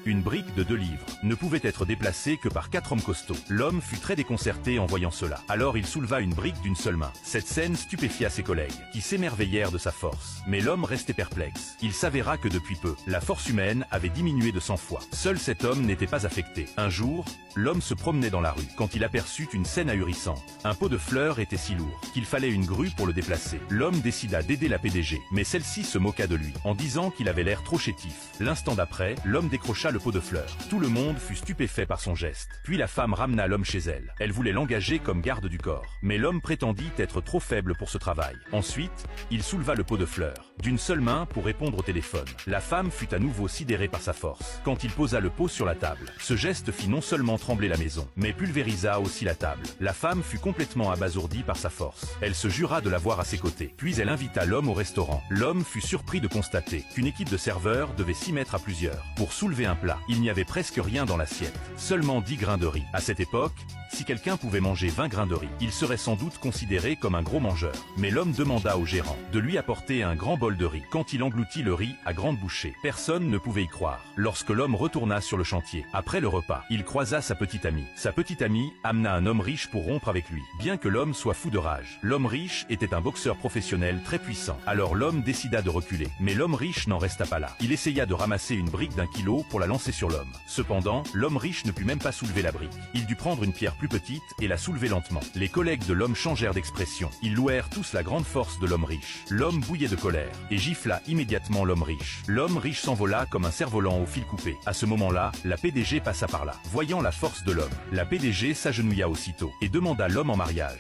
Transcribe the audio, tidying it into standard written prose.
Une brique de 2 livres ne pouvait être déplacée que par 4 hommes costauds. L'homme fut très déconcerté en voyant cela. Alors il souleva une brique d'une seule main. Cette scène stupéfia ses collègues, qui s'émerveillèrent de sa force. Mais l'homme restait perplexe. Il s'avéra que depuis peu, la force humaine avait diminué de 100 fois. Seul cet homme n'était pas affecté. Un jour, l'homme se promenait dans la rue, quand il aperçut une scène ahurissante. Un pot de fleurs était si lourd, qu'il fallait une grue pour le déplacer. L'homme décida d'aider la PDG, mais celle-ci se moqua de lui, en disant qu'il avait l'air trop chétif. L'instant d'après, l'homme décrocha le pot de fleurs. Tout le monde fut stupéfait par son geste. Puis la femme ramena l'homme chez elle. Elle voulait l'engager comme garde du corps. Mais l'homme prétendit être trop faible pour ce travail. Ensuite, il souleva le pot de fleurs, d'une seule main pour répondre au téléphone. La femme fut à nouveau sidérée par sa force, quand il posa le pot sur la table. Ce geste fit non seulement trembler la maison, mais pulvérisa aussi la table. La femme fut complètement abasourdie par sa force. Elle se jura de l'avoir à ses côtés. Puis elle invita l'homme au restaurant. L'homme fut surpris de constater qu'une équipe de serveurs devait s'y mettre à plusieurs. Pour soulever un plat, il n'y avait presque rien dans l'assiette. Seulement 10 grains de riz. À cette époque, si quelqu'un pouvait manger 20 grains de riz, il serait sans doute considéré comme un gros mangeur. Mais l'homme demanda au gérant de lui apporter un grand bol de riz. Quand il engloutit le riz à grande bouchée, personne ne pouvait y croire. Lorsque l'homme retourna sur le chantier, après le repas, il croisa sa petite amie. Sa petite amie amena un homme riche pour rompre avec lui. Bien que l'homme soit fou de rage, l'homme riche était un boxeur professionnel très puissant. Alors l'homme décida de reculer. Mais l'homme riche n'en resta pas là. Il essaya de ramasser une brique d'1 kilo pour la lancer sur l'homme. Cependant, l'homme riche ne put même pas soulever la brique. Il dut prendre une pierre plus petite et la soulever lentement. Les collègues de l'homme changèrent d'expression. Ils louèrent tous la grande force de l'homme riche. L'homme bouillait de colère et gifla immédiatement l'homme riche. L'homme riche s'envola comme un cerf-volant au fil coupé. À ce moment-là, la PDG passa par là. Voyant la force de l'homme, la PDG s'agenouilla aussitôt et demanda l'homme en mariage.